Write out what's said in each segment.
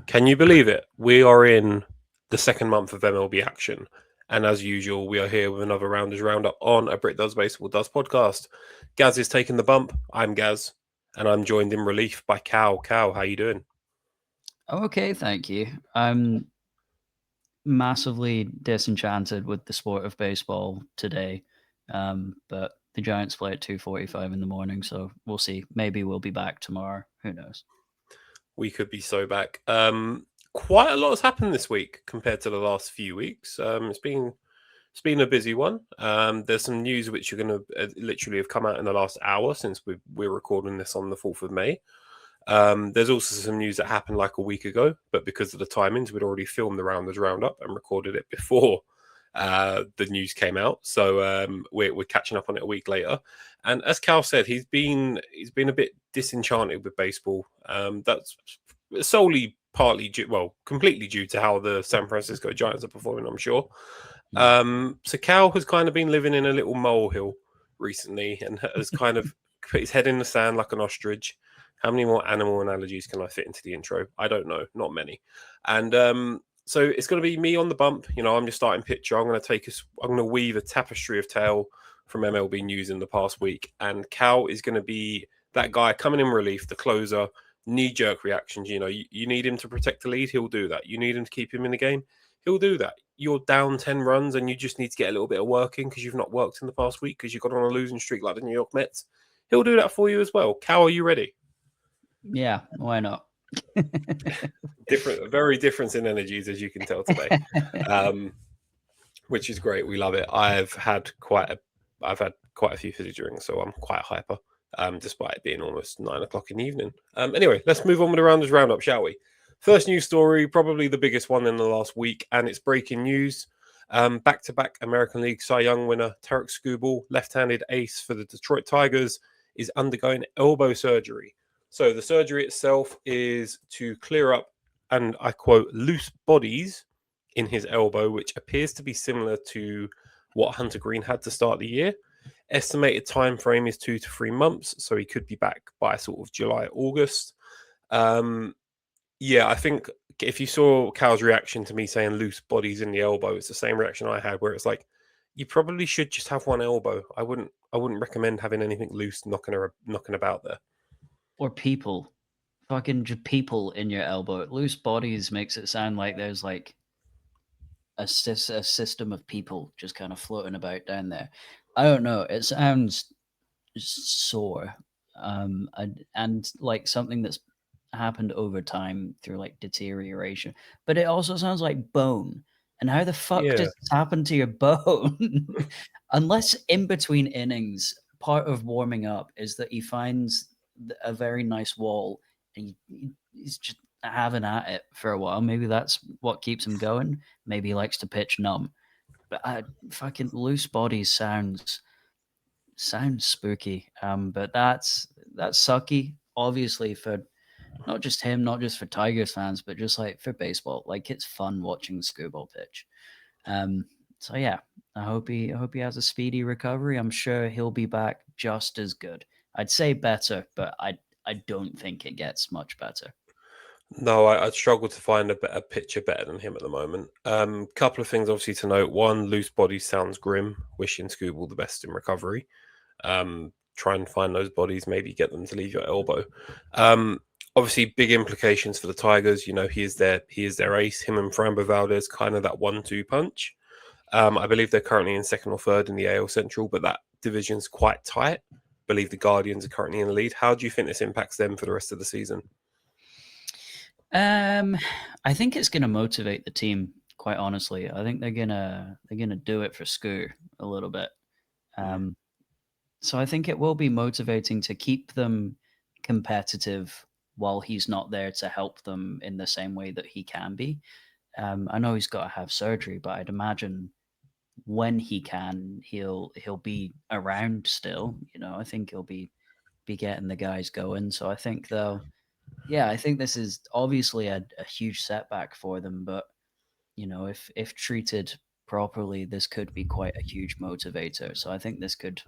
Can you believe it? We are in the second month of MLB action. And as usual, we are here with another Rounders Roundup on a Brit Does Baseball Does podcast. Gaz is taking the bump. I'm Gaz, and I'm joined in relief by Cal. Cal, how you doing? Okay, thank you. I'm massively disenchanted with the sport of baseball today, but the Giants play at 2:45 in the morning, so we'll see. Maybe we'll be back tomorrow. Who knows? We could be so back. Quite a lot has happened this week compared to the last few weeks. It's been a busy one. There's some news which are going to literally have come out in the last hour since we're recording this on the 4th of May. There's also some news that happened like a week ago, but because of the timings, we'd already filmed the Rounders Roundup and recorded it before the news came out. So we're catching up on it a week later. And as Cal said, he's been a bit disenchanted with baseball. That's solely completely due to how the San Francisco Giants are performing, I'm sure. So Cal has kind of been living in a little molehill recently and has kind of put his head in the sand like an ostrich. How many more animal analogies can I fit into the intro? I don't know, not many. And so it's going to be me on the bump. You know, I'm your starting pitcher. I'm going to weave a tapestry of tale from MLB news in the past week. And Cal is going to be that guy coming in relief, the closer, knee-jerk reactions. You know, you need him to protect the lead, he'll do that. You need him to keep him in the game, he'll do that. You're down 10 runs and you just need to get a little bit of work in because you've not worked in the past week because you've got on a losing streak like the New York Mets. He'll do that for you as well. Cal, are you ready? Yeah, why not? Very different in energies, as you can tell today, which is great. We love it. I've had quite a few fizzy drinks, so I'm quite hyper, despite it being almost 9 o'clock in the evening. Anyway, let's move on with the Rounders Roundup, shall we? First news story, probably the biggest one in the last week, and it's breaking news. Back-to-back American League Cy Young winner Tarik Skubal, left-handed ace for the Detroit Tigers, is undergoing elbow surgery. So the surgery itself is to clear up, and I quote, loose bodies in his elbow, which appears to be similar to what Hunter Green had to start the year. Estimated time frame is 2 to 3 months, so he could be back by sort of July, August. I think if you saw Cal's reaction to me saying loose bodies in the elbow, it's the same reaction I had, where it's like, you probably should just have one elbow. I wouldn't recommend having anything loose knocking about there. Or people. Fucking just people in your elbow. Loose bodies makes it sound like there's like a system of people just kind of floating about down there. I don't know. It sounds sore, and like something that's happened over time through like deterioration. But it also sounds like bone. And how the fuck Yeah. does this happen to your bone? Unless in between innings, part of warming up is that he finds a very nice wall and he's just having at it for a while. Maybe that's what keeps him going. Maybe he likes to pitch numb. But fucking loose bodies sounds spooky. But that's sucky, obviously, for not just him, not just for Tigers fans, but just like for baseball. Like it's fun watching Scubal pitch. So yeah, I hope he has a speedy recovery. I'm sure he'll be back just as good. I'd say better, but I don't think it gets much better. No, I'd struggle to find a better pitcher better than him at the moment. Couple of things obviously to note. One, loose bodies sounds grim. Wishing Scoob all the best in recovery. Try and find those bodies, maybe get them to leave your elbow. Obviously, big implications for the Tigers. You know, he is their ace. Him and Framber Valdez, kind of that 1-2 punch. I believe they're currently in second or third in the AL Central, but that division's quite tight. I believe the Guardians are currently in the lead. How do you think this impacts them for the rest of the season? I think it's going to motivate the team. Quite honestly, I think they're gonna do it for Scoo a little bit. So I think it will be motivating to keep them competitive while he's not there to help them in the same way that he can be. I know he's got to have surgery, but I'd imagine when he can, he'll be around still. You know, I think he'll be getting the guys going. So I think they'll. Yeah, I think this is obviously a huge setback for them, but you know, if treated properly, this could be quite a huge motivator. So I think this could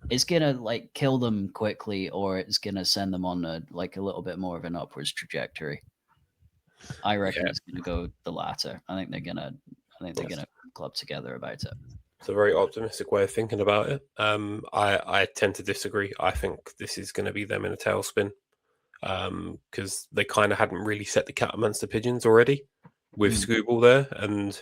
it's gonna like kill them quickly, or it's gonna send them on a like a little bit more of an upwards trajectory. I reckon Yeah, it's going to go the latter. I think they're that's gonna club together about it. it's a very optimistic way of thinking about it. I tend to disagree. I think this is going to be them in a tailspin because they kind of hadn't really set the cat amongst the pigeons already with Mm, Scooble there, and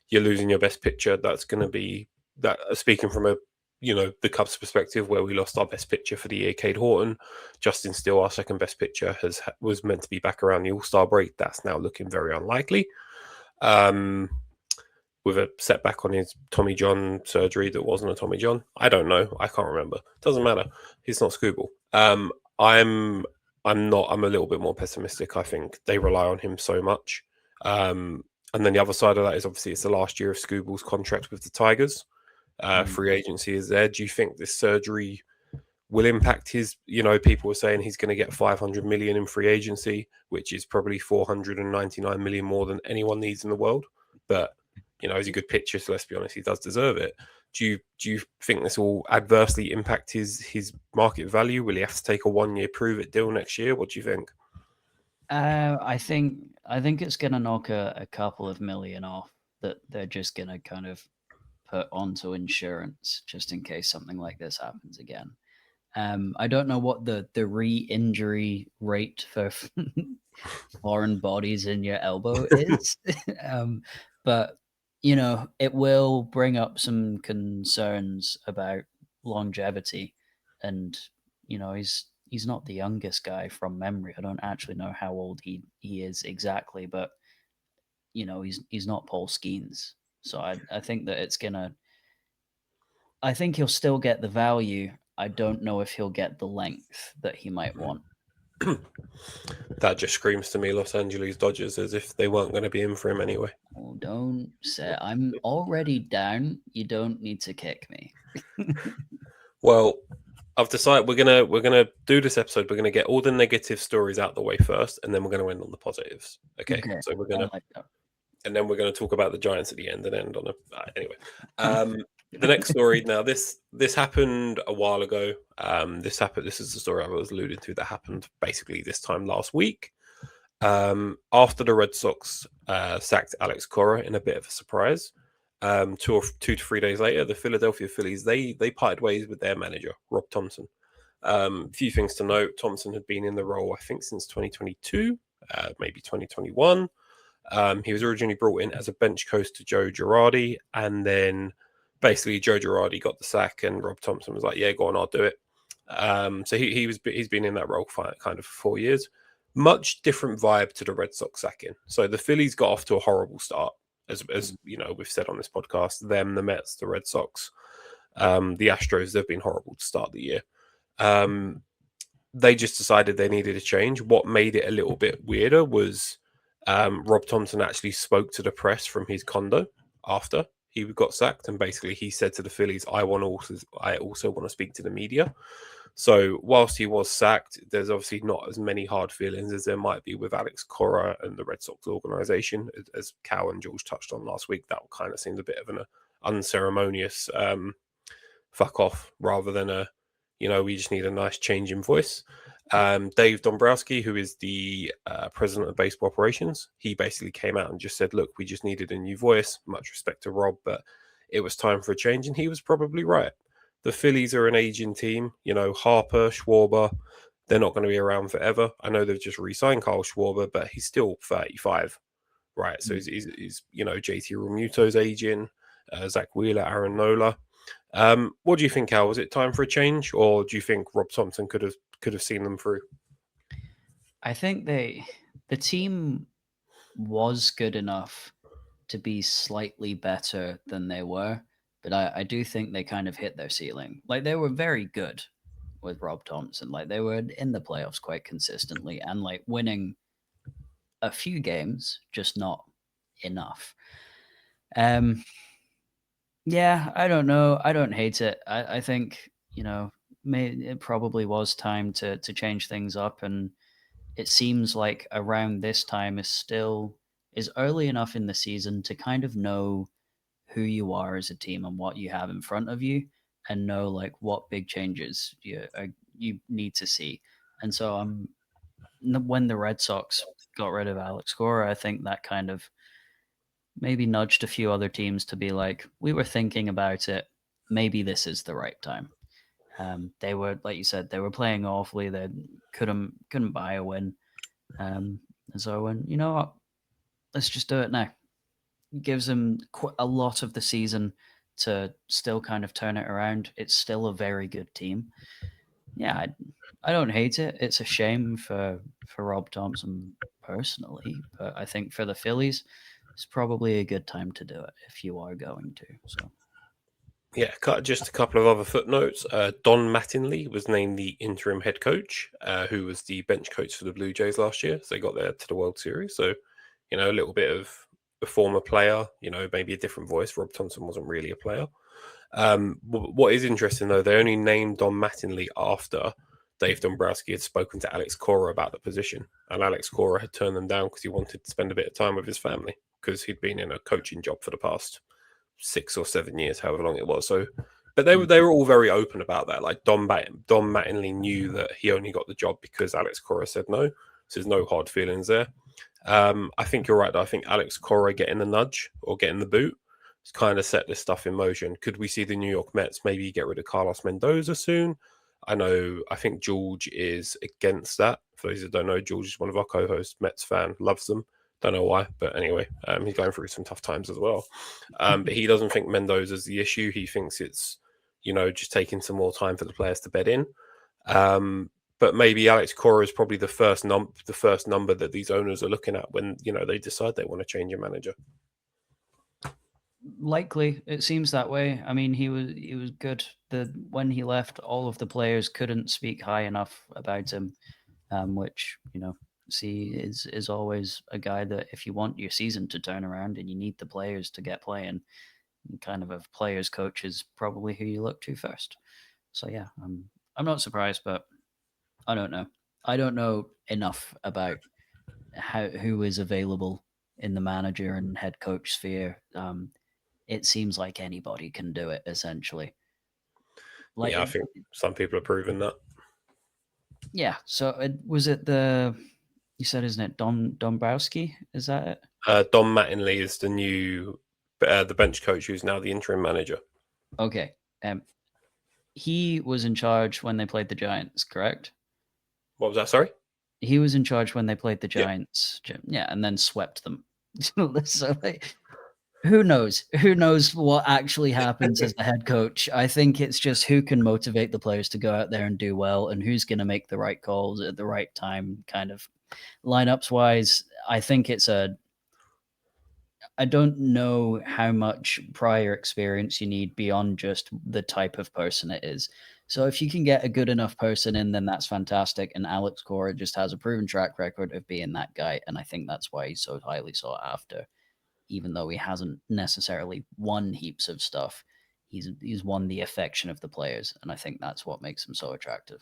you're losing your best pitcher. That's going to be that. Speaking from a the Cubs perspective, where we lost our best pitcher for the year, Cade Horton, Justin Steele, our second best pitcher, was meant to be back around the All Star break. That's now looking very unlikely. Um, with a setback on his Tommy John surgery that wasn't a Tommy John. I don't know. I can't remember. Doesn't matter. He's not Scooble. I'm I'm not. I'm a little bit more pessimistic. I think they rely on him so much. And then the other side of that is obviously it's the last year of Scooble's contract with the Tigers. mm. Free agency is there. Do you think this surgery will impact his? People were saying he's going to get 500 million in free agency, which is probably 499 million more than anyone needs in the world. But he's a good pitcher, so let's be honest, he does deserve it. Do you think this will adversely impact his market value? Will he have to take a 1 year prove it deal next year? What do you think? I think it's gonna knock a couple of million off that they're just gonna kind of put onto insurance just in case something like this happens again. I don't know what the re-injury rate for foreign bodies in your elbow is, but it will bring up some concerns about longevity, and he's not the youngest guy from memory. I don't actually know how old he is exactly, but he's not Paul Skeens, so I think that it's gonna. I think he'll still get the value. I don't know if he'll get the length that he might want. That just screams to me Los Angeles Dodgers as if they weren't going to be in for him anyway. Oh, don't say I'm already down. You don't need to kick me. Well, I've decided we're gonna do this episode. We're gonna get all the negative stories out the way first, and then we're gonna end on the positives. Okay, Okay, so I like that. and then we're gonna talk about the Giants at the end and end on a anyway. Um, the next story now this happened a while ago. This is the story I was alluding to that happened basically this time last week. After the Red Sox sacked Alex Cora in a bit of a surprise. 2 to 3 days later, the Philadelphia Phillies they parted ways with their manager Rob Thomson. A few things to note: Thomson had been in the role I think since 2022, maybe 2021. He was originally brought in as a bench coach to Joe Girardi, and then basically Joe Girardi got the sack, and Rob Thomson was like, "Yeah, go on, I'll do it." So he's been in that role for kind of 4 years. Much different vibe to the Red Sox sacking. So the Phillies got off to a horrible start, as we've said on this podcast. Them, the Mets, the Red Sox, the Astros, they've been horrible to start the year. They just decided they needed a change. What made it a little bit weirder was Rob Thompson actually spoke to the press from his condo after he got sacked, and basically he said to the Phillies, I also want to speak to the media." So whilst he was sacked, there's obviously not as many hard feelings as there might be with Alex Cora and the Red Sox organization, as Cal and George touched on last week. That kind of seemed a bit of an unceremonious fuck off rather than we just need a nice change in voice. Dave Dombrowski, who is the president of baseball operations, he basically came out and just said, look, we just needed a new voice. Much respect to Rob, but it was time for a change. And he was probably right. The Phillies are an aging team. Harper, Schwarber, they're not going to be around forever. I know they've just re-signed Kyle Schwarber, but he's still 35, right? So he's JT Realmuto's aging, Zach Wheeler, Aaron Nola. What do you think, Al? Was it time for a change, or do you think Rob Thompson could have seen them through? I think the team was good enough to be slightly better than they were, but I do think they kind of hit their ceiling. Like they were very good with Rob Thompson. Like they were in the playoffs quite consistently and like winning a few games, just not enough. Um, yeah, I don't know. I don't hate it. I think it probably was time to change things up, and it seems like around this time is early enough in the season to kind of know who you are as a team and what you have in front of you, and know like what big changes you need to see. And so when the Red Sox got rid of Alex Cora, I think that kind of maybe nudged a few other teams to be like, we were thinking about it. Maybe this is the right time. They were, like you said, they were playing awfully. They couldn't buy a win. And so I went, you know what? Let's just do it now. It gives them a lot of the season to still kind of turn it around. It's still a very good team. Yeah, I don't hate it. It's a shame for Rob Thomson personally, but I think for the Phillies, it's probably a good time to do it if you are going to. So Yeah, just a couple of other footnotes. Don Mattingly was named the interim head coach, who was the bench coach for the Blue Jays last year. So they got there to the World Series. So, a little bit of a former player, maybe a different voice. Rob Thompson wasn't really a player. What is interesting, though, they only named Don Mattingly after Dave Dombrowski had spoken to Alex Cora about the position. And Alex Cora had turned them down because he wanted to spend a bit of time with his family because he'd been in a coaching job for the past 6 or 7 years, however long it was. So, but they were all very open about that. Like Don Mattingly knew that he only got the job because Alex Cora said no. So there's no hard feelings there. I think you're right, though. I think Alex Cora getting the nudge or getting the boot has kind of set this stuff in motion. Could we see the New York Mets maybe get rid of Carlos Mendoza soon? I think George is against that. For those that don't know, George is one of our co-hosts, Mets fan, loves them. Don't know why, but anyway, he's going through some tough times as well. But he doesn't think Mendoza's the issue. He thinks it's, just taking some more time for the players to bed in. But maybe Alex Cora is probably the first number that these owners are looking at when, they decide they want to change a manager. Likely, it seems that way. I mean, he was good. When he left, all of the players couldn't speak high enough about him, which is always a guy that if you want your season to turn around and you need the players to get playing, kind of a players coach is probably who you look to first. So yeah, I'm not surprised, but I don't know. I don't know enough about who is available in the manager and head coach sphere. It seems like anybody can do it, essentially. I think some people are proving that. Yeah. So was it you said, isn't it Don Dombrowski? Is that it? Don Mattingly is the new the bench coach who's now the interim manager. Okay. He was in charge when they played the Giants, correct? What was that? Sorry? He was in charge when they played the Giants. Yeah, and then swept them. So who knows? Who knows what actually happens as the head coach? I think it's just who can motivate the players to go out there and do well and who's going to make the right calls at the right time, kind of lineups wise. I think I don't know how much prior experience you need beyond just the type of person it is. So if you can get a good enough person in, then that's fantastic. And Alex Cora just has a proven track record of being that guy. And I think that's why he's so highly sought after. Even though he hasn't necessarily won heaps of stuff, he's won the affection of the players, and I think that's what makes him so attractive.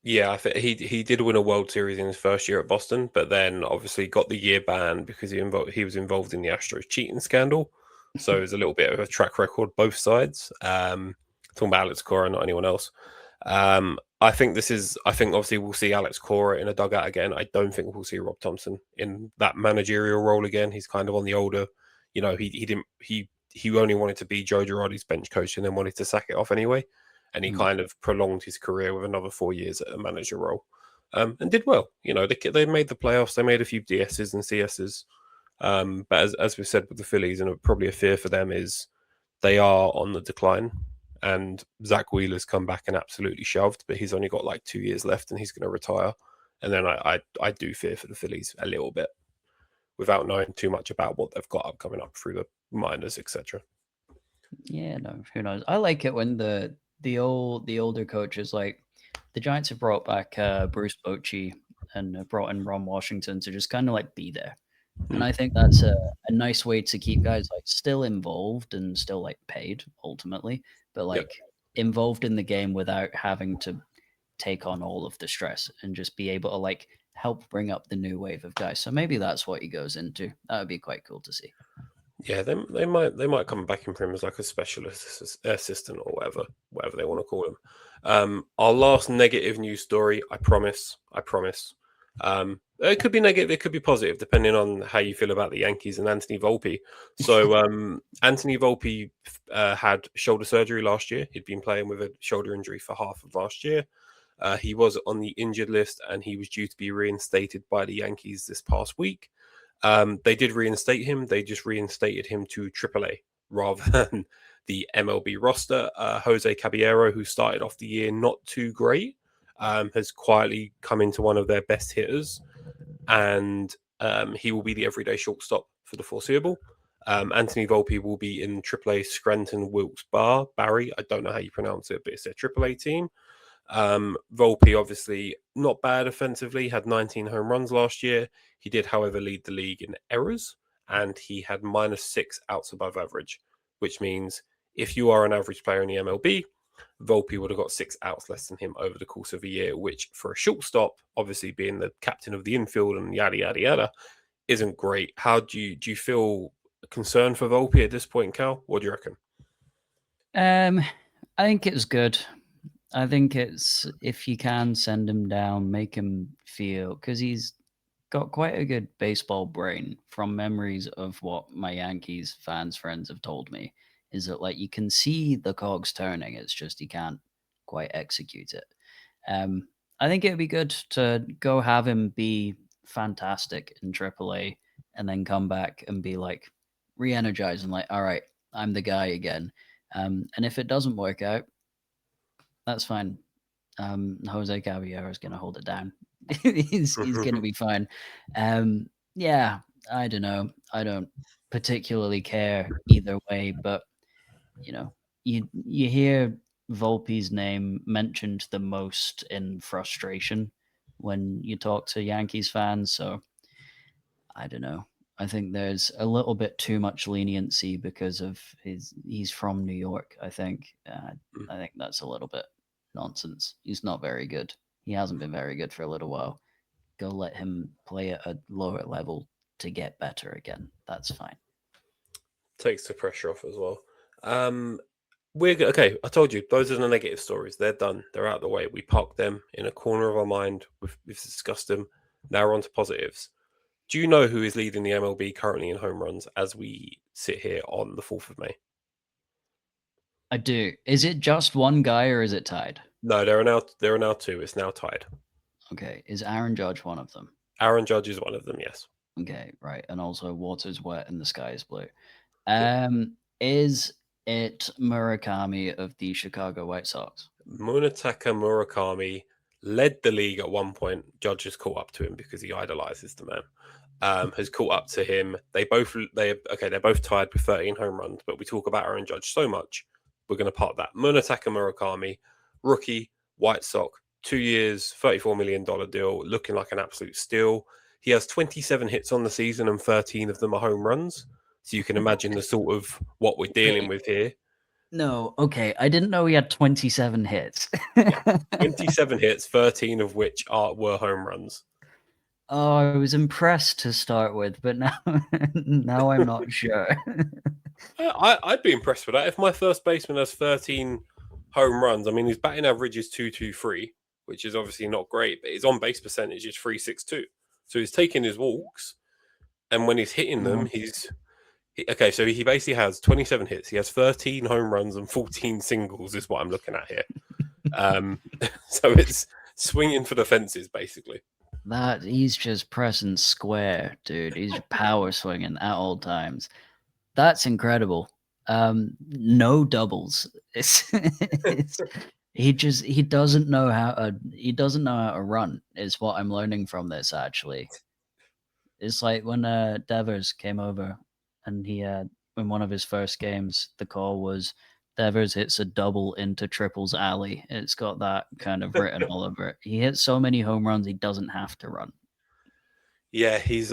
Yeah, I think he did win a World Series in his first year at Boston, but then obviously got the year ban because he was involved in the Astros cheating scandal. So there's a little bit of a track record both sides. Talking about Alex Cora, not anyone else. I think obviously we'll see Alex Cora in a dugout again. I don't think we'll see Rob Thomson in that managerial role again. He's kind of on the older, he only wanted to be Joe Girardi's bench coach and then wanted to sack it off anyway. And he kind of prolonged his career with another 4 years at a manager role, and did well. They made the playoffs. They made a few DSs and CSs. But as we said with the Phillies, and probably a fear for them is they are on the decline. And Zach Wheeler's come back and absolutely shoved, but he's only got like 2 years left and he's going to retire. And then I do fear for the Phillies a little bit without knowing too much about what they've got coming up through the minors, etc. Yeah, no, who knows? I like it when the older coaches, like the Giants have brought back Bruce Bochy and brought in Ron Washington to just kind of like be there. And I think that's a nice way to keep guys like still involved and still like paid ultimately, but like involved in the game without having to take on all of the stress and just be able to like help bring up the new wave of guys. So maybe that's what he goes into. That would be quite cool to see. Yeah, they might come back in for him as like a specialist assistant or whatever they want to call him. Our last negative news story, I promise. It could be negative, it could be positive, depending on how you feel about the Yankees and Anthony Volpe. So Anthony Volpe had shoulder surgery last year. He'd been playing with a shoulder injury for half of last year. He was on the injured list, and he was due to be reinstated by the Yankees this past week. They did reinstate him. They just reinstated him to AAA rather than the MLB roster. Jose Caballero, who started off the year not too great, has quietly come into one of their best hitters, and he will be the everyday shortstop for the foreseeable. Anthony Volpe will be in AAA Scranton Wilkes-Barre. Barry, I don't know how you pronounce it, but it's their AAA team. Volpe, obviously, not bad offensively, had 19 home runs last year. He did, however, lead the league in errors, and he had -6 outs above average, which means if you are an average player in the MLB, Volpe would have got 6 outs less than him over the course of a year, which for a shortstop, obviously being the captain of the infield and yada, yada, yada, isn't great. How do you feel concerned for Volpe at this point, Cal? What do you reckon? I think it's good. I think it's, if you can send him down, make him feel, because he's got quite a good baseball brain from memories of what my Yankees fans friends have told me, is that like you can see the cogs turning, it's just you can't quite execute it. I think it'd be good to go have him be fantastic in AAA and then come back and be like re-energized and like, all right, I'm the guy again. And if it doesn't work out, that's fine. Jose Caballero is going to hold it down. he's going to be fine. Yeah, I don't know. I don't particularly care either way, but you know, you hear Volpe's name mentioned the most in frustration when you talk to Yankees fans. So I don't know. I think there's a little bit too much leniency because of he's from New York. I think that's a little bit nonsense. He's not very good. He hasn't been very good for a little while. Go let him play at a lower level to get better again. That's fine. Takes the pressure off as well. Okay. I told you those are the negative stories. They're done. They're out of the way. We parked them in a corner of our mind. We've discussed them. Now we're on to positives. Do you know who is leading the MLB currently in home runs as we sit here on the 4th of May? I do. Is it just one guy or is it tied? No, there are now 2. It's now tied. Okay. Is Aaron Judge one of them? Aaron Judge is one of them, yes. Okay, right. And also water's wet and the sky is blue. Yeah. Is it Murakami of the Chicago White Sox? Munetaka Murakami led the league at one point. Judge has caught up to him because he idolizes the man. Has caught up to him. They're both tied with 13 home runs, but we talk about Aaron Judge so much, we're going to part that. Munetaka Murakami, rookie, White Sox, 2 years, $34 million deal, looking like an absolute steal. He has 27 hits on the season and 13 of them are home runs. So you can imagine the sort of what we're dealing with here. No, okay. I didn't know he had 27 hits. Yeah, 27 hits, 13 of which were home runs. Oh, I was impressed to start with, but now I'm not sure. I'd be impressed with that. If my first baseman has 13 home runs, I mean, his batting average is 223, which is obviously not great, but his on base percentage is 362. So he's taking his walks, and when he's hitting them, so he basically has 27 hits. He has 13 home runs and 14 singles, is what I'm looking at here. So it's swinging for the fences, basically. That he's just pressing square, dude. He's power swinging at all times. That's incredible. No doubles. He doesn't know how to run. Is what I'm learning from this. Actually, it's like when Devers came over, and he had in one of his first games, the call was Devers hits a double into triples alley. It's got that kind of written all over it. He hits so many home runs, he doesn't have to run. Yeah, he's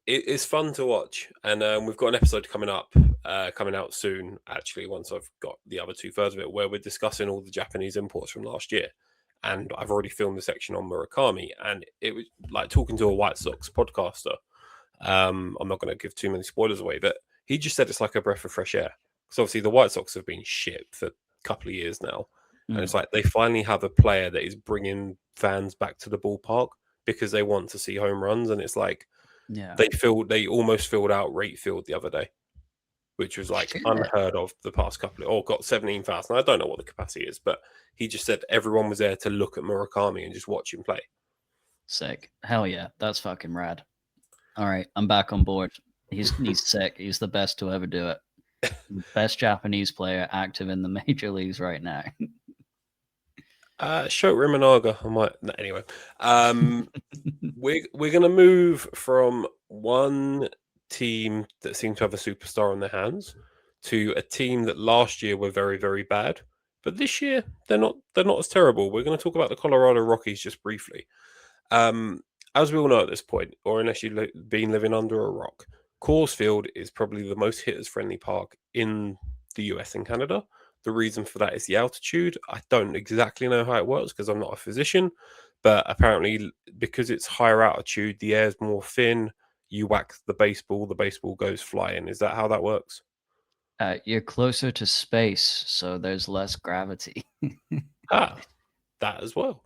it's fun to watch, and we've got an episode coming out soon. Actually, once I've got the other 2/3 of it, where we're discussing all the Japanese imports from last year, and I've already filmed the section on Murakami, and it was like talking to a White Sox podcaster. I'm not going to give too many spoilers away, but he just said it's like a breath of fresh air. Because obviously the White Sox have been shit for a couple of years now, and it's like they finally have a player that is bringing fans back to the ballpark. because they want to see home runs, and it's like Yeah. they almost filled out Rate Field the other day, which was like Shit. unheard of the past couple of, or got 17,000. I don't know what the capacity is, but he just said everyone was there to look at Murakami and just watch him play. Sick. Hell yeah. That's fucking rad. All right. I'm back on board. He's sick. He's the best to ever do it. Best Japanese player active in the major leagues right now. Shota Imanaga. I might anyway. We're gonna move from one team that seemed to have a superstar on their hands to a team that last year were very, very bad, but this year they're not as terrible. We're going to talk about the Colorado Rockies just briefly. As we all know at this point, or unless you've been living under a rock, Coors Field is probably the most hitters-friendly park in the US and Canada. The reason for that is the altitude. I don't exactly know how it works because I'm not a physician, but apparently because it's higher altitude, the air's more thin. You whack the baseball goes flying. Is that how that works? You're closer to space, so there's less gravity. Ah, that as well.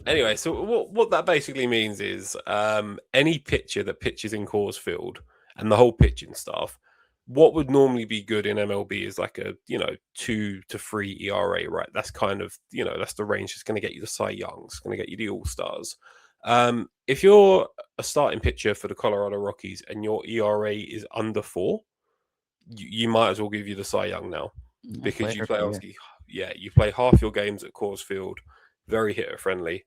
Anyway, so what that basically means is any pitcher that pitches in Coors Field and the whole pitching staff, what would normally be good in MLB is like a 2 to 3 ERA, right? That's kind of that's the range that's going to get you the Cy Youngs, going to get you the All Stars. If you're a starting pitcher for the Colorado Rockies and your ERA is under 4, you might as well give you the Cy Young now because you play obviously, you play half your games at Coors Field, very hitter friendly.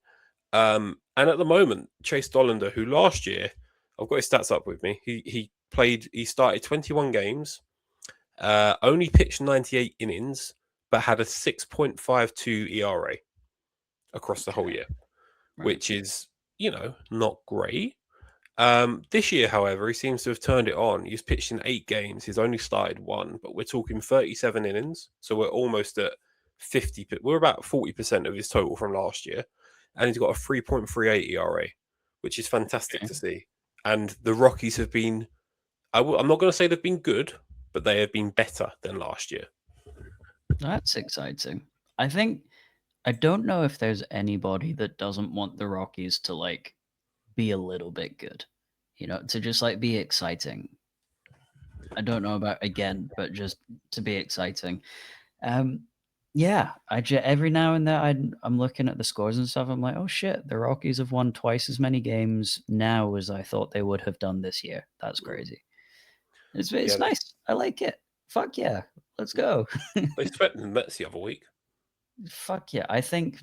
And at the moment, Chase Dollander, who last year, I've got his stats up with me. He started 21 games, only pitched 98 innings, but had a 6.52 ERA across the whole year, which is not great. This year, however, he seems to have turned it on. He's pitched in 8 games. He's only started 1, but we're talking 37 innings. So we're almost at 50. We're about 40% of his total from last year. And he's got a 3.38 ERA, which is fantastic to see. And the Rockies have been, I'm not going to say they've been good, but they have been better than last year. That's exciting. I don't know if there's anybody that doesn't want the Rockies to be a little bit good, to just be exciting. I don't know about again, but just to be exciting. Yeah, every now and then I'm looking at the scores and stuff. I'm like, oh shit, the Rockies have won twice as many games now as I thought they would have done this year. That's crazy. It's nice. I like it. Fuck yeah, let's go. They swept the Mets the other week. Fuck yeah, I think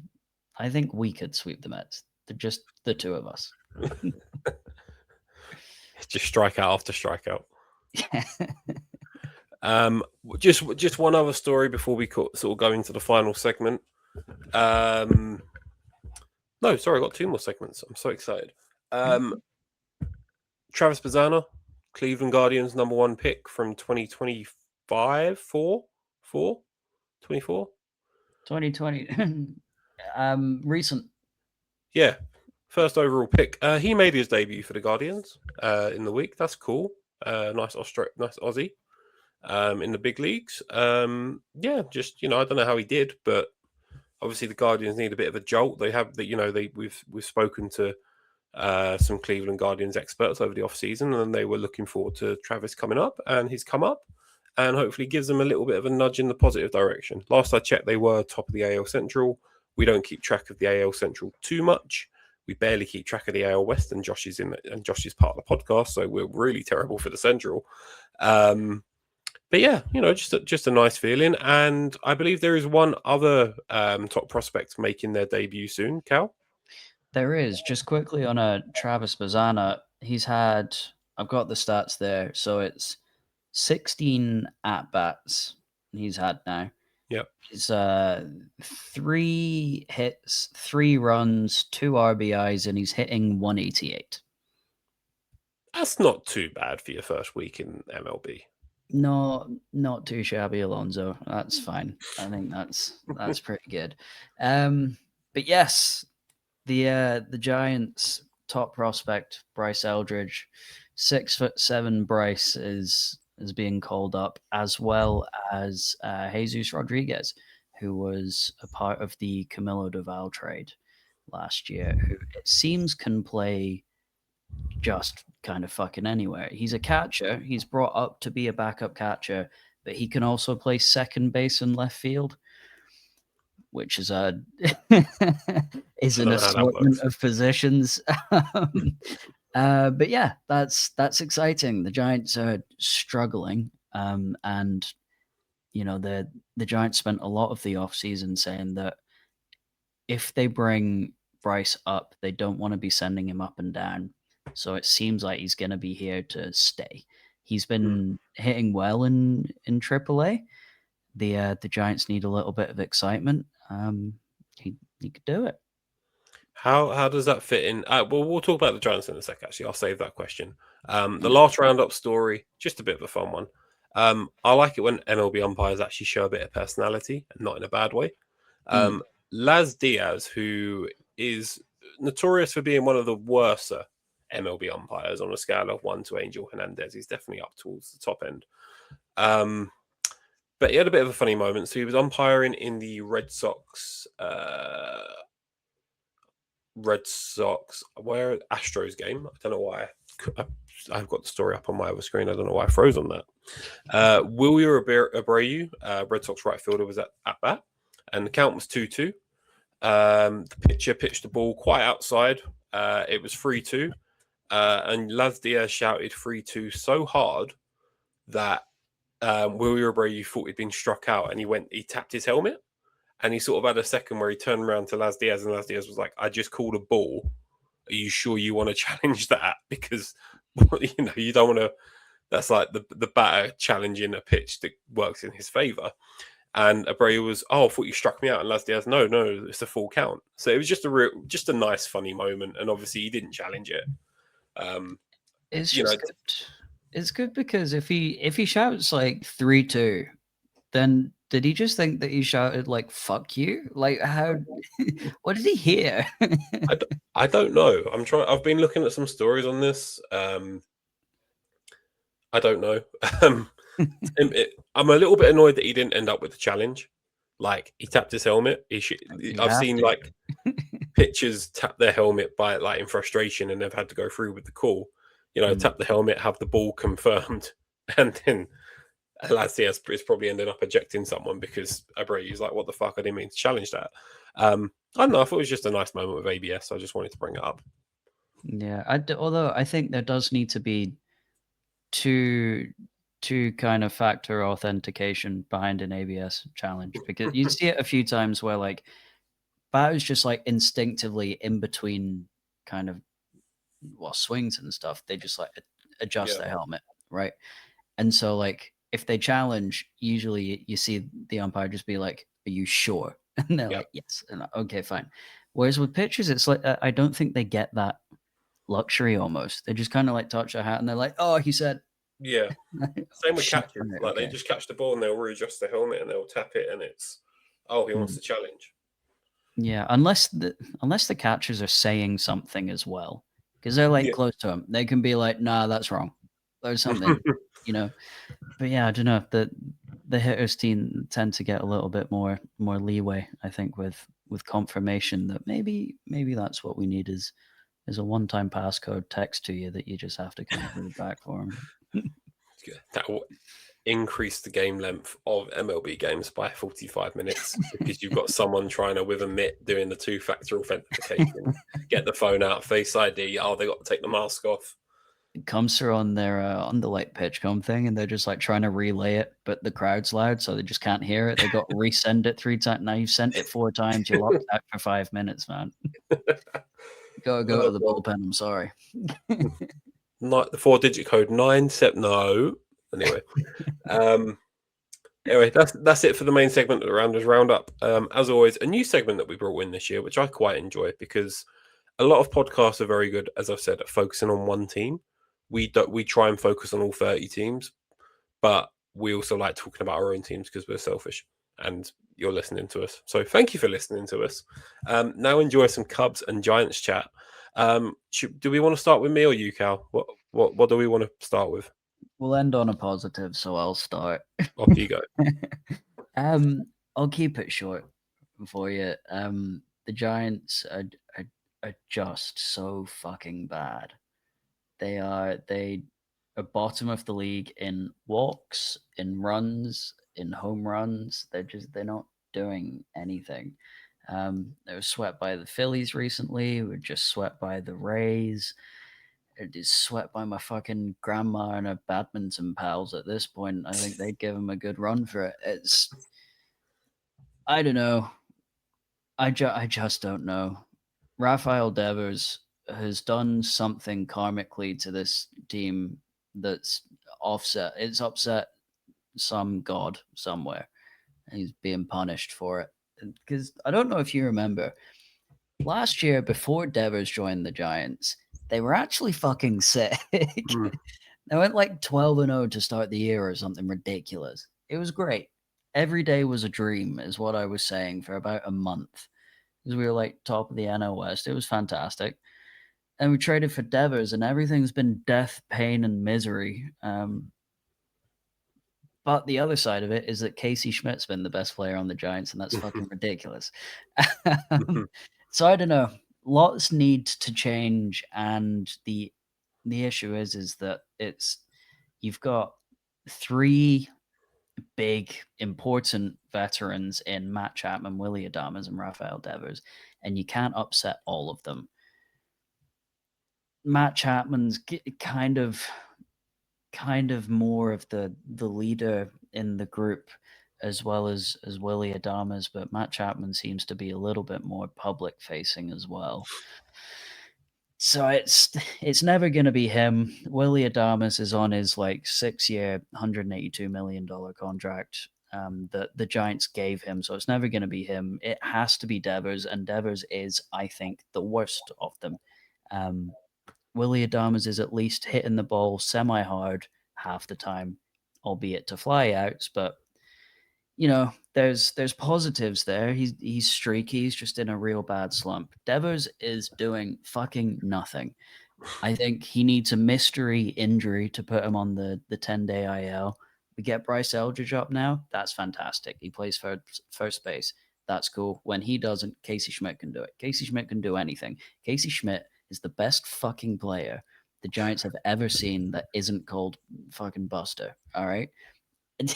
we could sweep the Mets. Just the two of us. Just strikeout after strikeout. Just one other story before we sort of go into the final segment. No, sorry, I got 2 more segments. I'm so excited. Travis Bazzana, Cleveland Guardians #1 pick from 2025, 24? 2020. Recent. Yeah, first overall pick. He made his debut for the Guardians in the week. That's cool. Nice Aussie. In the big leagues. Just I don't know how he did, but obviously the Guardians need a bit of a jolt. They have that we've spoken to some Cleveland Guardians experts over the off season, and they were looking forward to Travis coming up, and he's come up, and hopefully gives them a little bit of a nudge in the positive direction. Last I checked, they were top of the AL Central. We don't keep track of the AL Central too much. We barely keep track of the AL West, and Josh is part of the podcast, so we're really terrible for the Central. But yeah, just a nice feeling. And I believe there is one other top prospect making their debut soon, Cal. There is. Just quickly on Travis Bazzana, I've got the stats there. So it's 16 at-bats he's had now. Yep. It's 3 hits, 3 runs, 2 RBIs, and he's hitting 188. That's not too bad for your first week in MLB. No, not too shabby, Alonso. That's fine. I think that's pretty good. But yes, the Giants' top prospect, Bryce Eldridge, 6'7" Bryce is being called up, as well as Jesus Rodriguez, who was a part of the Camilo Doval trade. last year, who it seems can play just kind of fucking anywhere. He's a catcher. He's brought up to be a backup catcher, but he can also play second base and left field, which is a is I an don't know how that assortment works. of positions. But yeah, that's exciting. The Giants are struggling, and the Giants spent a lot of the offseason saying that if they bring Bryce up, they don't want to be sending him up and down. So it seems like he's going to be here to stay. He's been hitting well in AAA. The Giants need a little bit of excitement. He could do it. How does that fit in? Well, we'll talk about the Giants in a sec. Actually, I'll save that question. The last roundup story, just a bit of a fun one. I like it when MLB umpires actually show a bit of personality and not in a bad way. Laz Diaz, who is notorious for being one of the worst MLB umpires on a scale of 1 to Angel Hernandez, he's definitely up towards the top end. But he had a bit of a funny moment. So he was umpiring in the Red Sox Astros game. I don't know why. I've got the story up on my other screen. I don't know why I froze on that. Wilyer Abreu, Red Sox right fielder, was at bat, and the count was 2-2. The pitcher pitched the ball quite outside. It was 3-2. And Laz Diaz shouted 3-2 so hard that Wilyer Abreu thought he'd been struck out, and he tapped his helmet. And he sort of had a second where he turned around to Laz Diaz, and Laz Diaz was like, "I just called a ball. Are you sure you want to challenge that? Because you don't want to." That's like the batter challenging a pitch that works in his favor. And Abreu was, "Oh, I thought you struck me out." And Laz Diaz, no, it's a full count. So it was just a nice, funny moment. And obviously, he didn't challenge it. It's just good. It's good because if he shouts like 3-2, then did he just think that he shouted like "fuck you"? Like how? What did he hear? I don't know. I've been looking at some stories on this. I don't know. I'm a little bit annoyed that he didn't end up with the challenge. Like he tapped his helmet. I've seen like pitchers tap their helmet by like in frustration, and they've had to go through with the call. Tap the helmet, have the ball confirmed, and then Laz Diaz is probably ended up ejecting someone because Abreu's like, "What the fuck? I didn't mean to challenge that." I don't know. I thought it was just a nice moment with ABS. So I just wanted to bring it up. Yeah, although I think there does need to be two kind of factor authentication behind an ABS challenge, because you see it a few times where like batters just like instinctively in between kind of swings and stuff, they just like adjust their helmet, right? And so like if they challenge, usually you see the umpire just be like, "Are you sure?" And they're like, "Yes." And like, okay, fine. Whereas with pitchers, it's like I don't think they get that luxury almost. They just kind of like touch their hat and they're like, "Oh, he said." Yeah. Same with catchers. Right, like they just catch the ball and they'll readjust the helmet and they'll tap it, and it's, "Oh, he wants to challenge." Yeah, unless the catchers are saying something as well, because they're like close to him. They can be like, "Nah, that's wrong." There's something, But yeah, I don't know. The hitters team tend to get a little bit more leeway, I think, with confirmation that maybe that's what we need is a one-time passcode text to you that you just have to kind of read back for them. That will increase the game length of MLB games by 45 minutes because you've got someone trying to, with a mitt, doing the two-factor authentication, get the phone out, Face ID. Oh, they got to take the mask off. It comes through on their on the like pitch.com thing, and they're just like trying to relay it, but the crowd's loud, so they just can't hear it. They got to resend it 3 times. Now you've sent it 4 times. You're locked out for 5 minutes, man. Gotta go to the bullpen. I'm sorry. Not the 4-digit code 9-7. No. Anyway, that's it for the main segment of the Rounders Roundup. As always, a new segment that we brought in this year, which I quite enjoy because a lot of podcasts are very good, as I've said, at focusing on one team. We try and focus on all 30 teams, but we also like talking about our own teams because we're selfish, and you're listening to us. So thank you for listening to us. Now enjoy some Cubs and Giants chat. Do we want to start with me or you, Cal? What do we want to start with? We'll end on a positive, so I'll start. Off you go. I'll keep it short for you. The Giants are are just so fucking bad. They are bottom of the league in walks, in runs, in home runs. They're not doing anything. They were swept by the Phillies recently. We were just swept by the Rays. It is swept by my fucking grandma and her badminton pals at this point. I think they'd give him a good run for it. I don't know. I just don't know. Rafael Devers has done something karmically to this team that's offset. It's upset some god somewhere. And he's being punished for it. Because I don't know if you remember, last year before Devers joined the Giants, they were actually fucking sick. Hmm. They went like 12-0 to start the year or something ridiculous. It was great. Every day was a dream, is what I was saying for about a month. Because we were like top of the NL West. It was fantastic. And we traded for Devers, and everything's been death, pain, and misery. But the other side of it is that Casey Schmidt's been the best player on the Giants, and that's fucking ridiculous. So I don't know. Lots need to change, and the issue is that you've got three big important veterans in Matt Chapman, Willie Adames, and Rafael Devers, and you can't upset all of them. Matt Chapman's kind of more of the leader in the group as well as Willie Adames, but Matt Chapman seems to be a little bit more public facing as well. So it's never going to be him. Willie Adames is on his like 6-year, $182 million contract that the Giants gave him. So it's never going to be him. It has to be Devers, and Devers is, I think, the worst of them. Willie Adames is at least hitting the ball semi-hard half the time, albeit to fly outs. But you know, there's positives there. He's streaky. He's just in a real bad slump. Devers is doing fucking nothing. I think he needs a mystery injury to put him on the 10-day IL. We get Bryce Eldridge up now. That's fantastic. He plays first base. That's cool. When he doesn't, Casey Schmidt can do it. Casey Schmidt can do anything. Casey Schmidt is the best fucking player the Giants have ever seen that isn't called fucking Buster. All right. And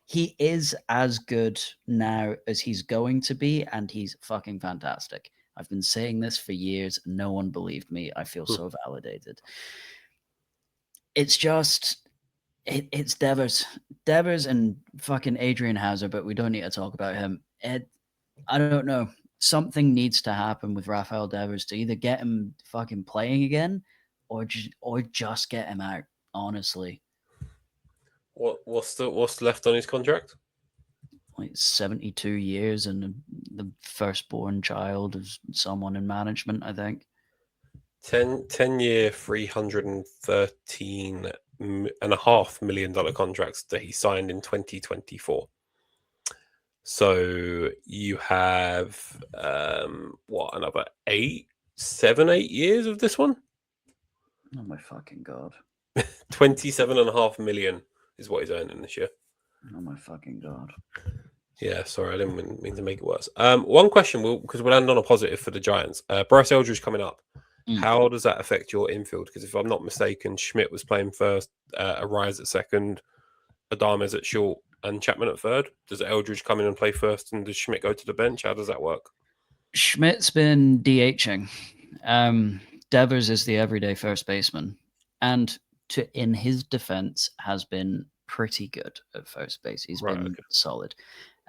he is as good now as he's going to be, and he's fucking fantastic. I've been saying this for years. No one believed me. I feel so validated. It's just it's Devers and fucking Adrian Hauser, but we don't need to talk about him. I don't know. Something needs to happen with Rafael Devers to either get him fucking playing again, or just get him out. Honestly, what's left on his contract? like 72 years and the firstborn child of someone in management, I think. 10-year, $313.5 million contracts that he signed in 2024. So you have another 8 years of this one? Oh my fucking god. 27.5 million is what he's earning this year. Oh my fucking god. Yeah, sorry, I didn't mean to make it worse. One question, because we'll end on a positive for the Giants. Bryce Eldridge coming up. How does that affect your infield? Because if I'm not mistaken, Schmidt was playing first, Arise at second, Adames at short, and Chapman at third. Does Eldridge come in and play first, and does Schmidt go to the bench? How does that work? Schmidt's been DHing. Devers is the everyday first baseman, and in his defense, has been pretty good at first base. He's been solid.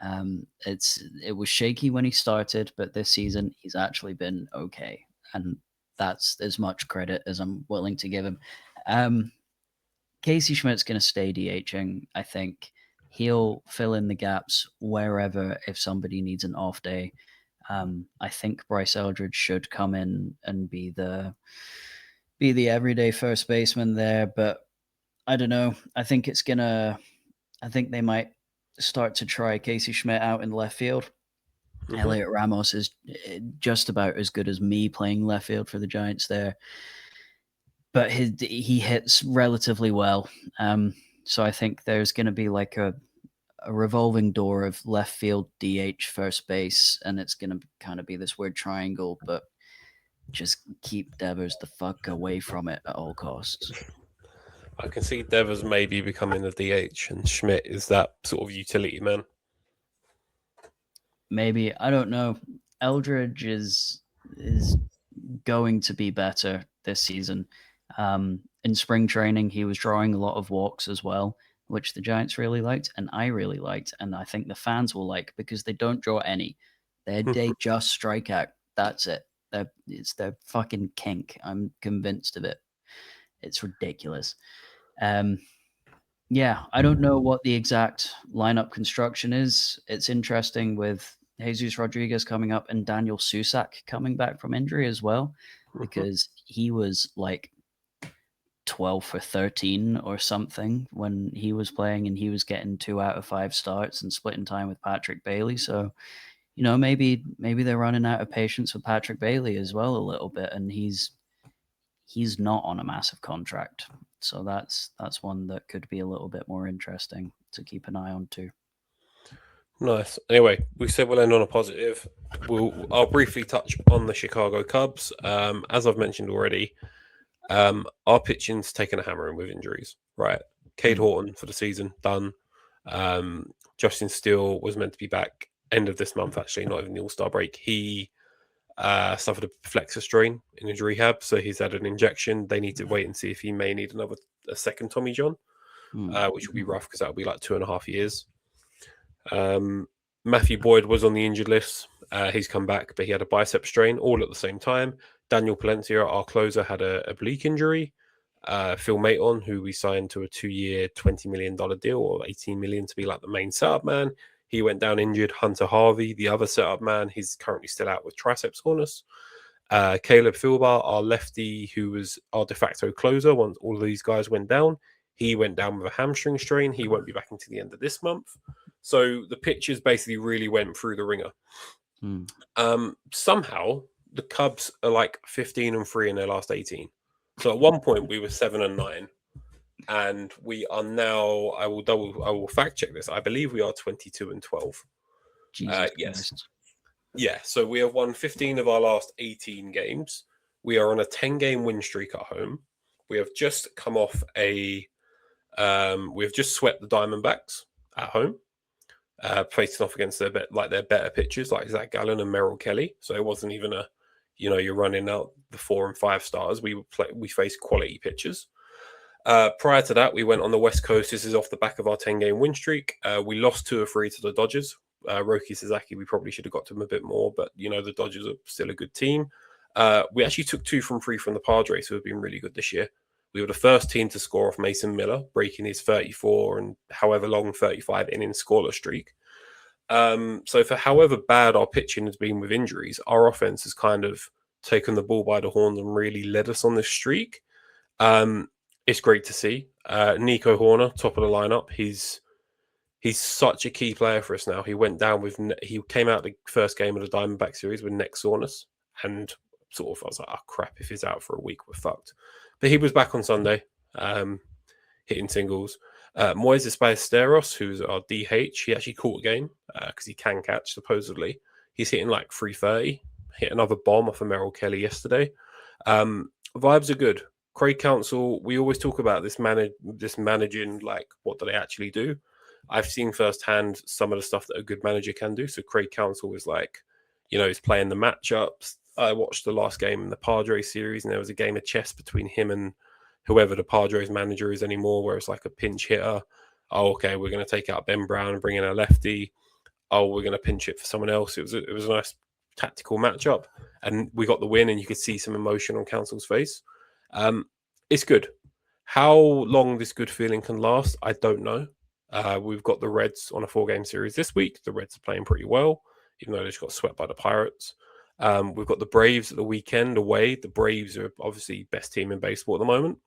It was shaky when he started, but this season he's actually been okay, and that's as much credit as I'm willing to give him. Casey Schmidt's going to stay DHing. I think he'll fill in the gaps wherever if somebody needs an off day. I think Bryce Eldridge should come in and be the everyday first baseman there, but I don't know. I think they might start to try Casey Schmidt out in left field. Mm-hmm. Elliot Ramos is just about as good as me playing left field for the Giants there, but he hits relatively well. So I think there's going to be like a revolving door of left field, DH, first base, and it's going to kind of be this weird triangle. But Just keep Devers the fuck away from it at all costs. I can see Devers maybe becoming the DH, and Schmidt is that sort of utility man. Maybe, I don't know. Eldridge is going to be better this season. In spring training, he was drawing a lot of walks as well, which the Giants really liked, and I really liked, and I think the fans will like because they don't draw any. They just strike out. That's it. It's their fucking kink. I'm convinced of it. It's ridiculous. Yeah, I don't know what the exact lineup construction is. It's interesting with Jesus Rodriguez coming up and Daniel Susak coming back from injury as well, because he was like 12 for 13 or something when he was playing, and he was getting 2 out of 5 starts and splitting time with Patrick Bailey. So, maybe they're running out of patience with Patrick Bailey as well a little bit, and he's not on a massive contract. So that's one that could be a little bit more interesting to keep an eye on too. Nice. Anyway, we said we'll end on a positive. I'll briefly touch on the Chicago Cubs. As I've mentioned already, our pitching's taken a hammering with injuries. Right, Cade Horton for the season done. Justin Steele was meant to be back end of this month. Actually, not even the All-Star break. He suffered a flexor strain in his rehab, so he's had an injection. They need to wait and see if he may need a second Tommy John, which will be rough because that'll be like 2.5 years. Matthew Boyd was on the injured list. He's come back, but he had a bicep strain all at the same time. Daniel Palencia, our closer, had a oblique injury. Phil Maton, who we signed to a 2-year, $20 million deal, or $18 million to be like the main setup man, he went down injured. Hunter Harvey, the other setup man, he's currently still out with tricep soreness. Caleb Philbar, our lefty, who was our de facto closer once all of these guys went down, he went down with a hamstring strain. He won't be back until the end of this month. So the pitchers basically really went through the ringer. Somehow the Cubs are like 15-3 in their last 18. So at one point we were 7-9, and we are now. I will fact check this. I believe we are 22-12. Jesus yes, Christ. yeah. So we have won 15 of our last 18 games. We are on a 10-game win streak at home. We have just come off we have just swept the Diamondbacks at home, facing off against their better pitchers like Zach Gallen and Merrill Kelly. So it wasn't even you're running out the 4 and 5 stars. We faced quality pitchers. Prior to that, we went on the West Coast. This is off the back of our 10-game win streak. We lost 2 or 3 to the Dodgers. Roki Sasaki, we probably should have got to him a bit more, but the Dodgers are still a good team. We actually took 2 from 3 from the Padres, who have been really good this year. We were the first team to score off Mason Miller, breaking his 34 and however long 35 inning scoreless streak. So for however bad our pitching has been with injuries, our offense has kind of taken the bull by the horns and really led us on this streak. It's great to see. Nico Horner, top of the lineup. He's such a key player for us now. He came out the first game of the Diamondback series with neck soreness, and I was like, oh crap, if he's out for a week, we're fucked. But he was back on Sunday, hitting singles. Moises Ballesteros, who's our DH, he actually caught a game because he can catch, supposedly. He's hitting like 330. Hit another bomb off of Merrill Kelly yesterday. Vibes are good. Craig Counsell, we always talk about this managing, like, what do they actually do? I've seen firsthand some of the stuff that a good manager can do. So Craig Counsell is like, he's playing the matchups. I watched the last game in the Padres series, and there was a game of chess between him and whoever the Padres manager is anymore, where it's like a pinch hitter. Oh, okay, we're going to take out Ben Brown and bring in a lefty. Oh, we're going to pinch it for someone else. It was a nice tactical matchup, and we got the win, and you could see some emotion on Counsell's face. It's good. How long this good feeling can last, I don't know. We've got the Reds on a 4-game series this week. The Reds are playing pretty well, even though they just got swept by the Pirates. We've got the Braves at the weekend away. The Braves are obviously best team in baseball at the moment.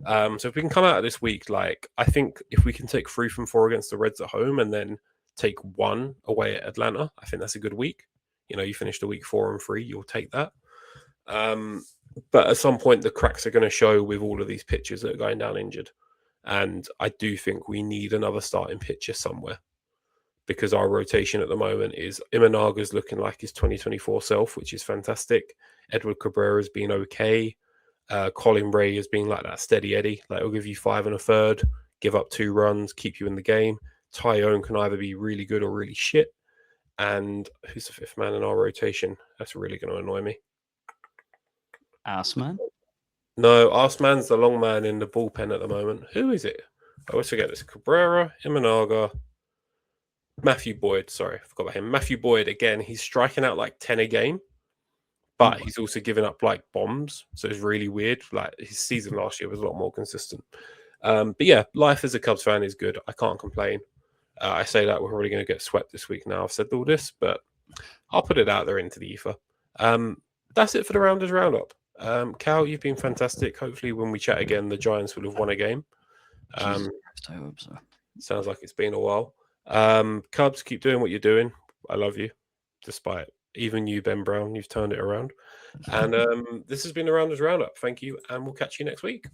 So if we can come out of this week, I think if we can take 3 from 4 against the Reds at home and then take 1 away at Atlanta, I think that's a good week. You finish the week 4-3, you'll take that. But at some point, the cracks are going to show with all of these pitchers that are going down injured. And I do think we need another starting pitcher somewhere, because our rotation at the moment is Imanaga's looking like his 2024 self, which is fantastic. Edward Cabrera's been okay. Colin Ray has been like that steady Eddie. Like, he'll give you 5 1/3, give up 2 runs, keep you in the game. Tyone can either be really good or really shit. And who's the 5th man in our rotation? That's really going to annoy me. Assman? No, Arsman's the long man in the bullpen at the moment. Who is it? I always forget this. Cabrera, Imanaga, Matthew Boyd. Sorry, I forgot about him. Matthew Boyd, again, he's striking out like 10 a game, but he's also giving up like bombs. So it's really weird. Like, his season last year was a lot more consistent. But yeah, life as a Cubs fan is good. I can't complain. I say that we're probably going to get swept this week now. I've said all this, but I'll put it out there into the ether. That's it for the Rounders Roundup. Cal, you've been fantastic. Hopefully, when we chat again, the Giants will have won a game. I hope so. Sounds like it's been a while. Cubs, keep doing what you're doing. I love you, despite even you, Ben Brown. You've turned it around. And this has been the Rounders Roundup. Thank you, and we'll catch you next week.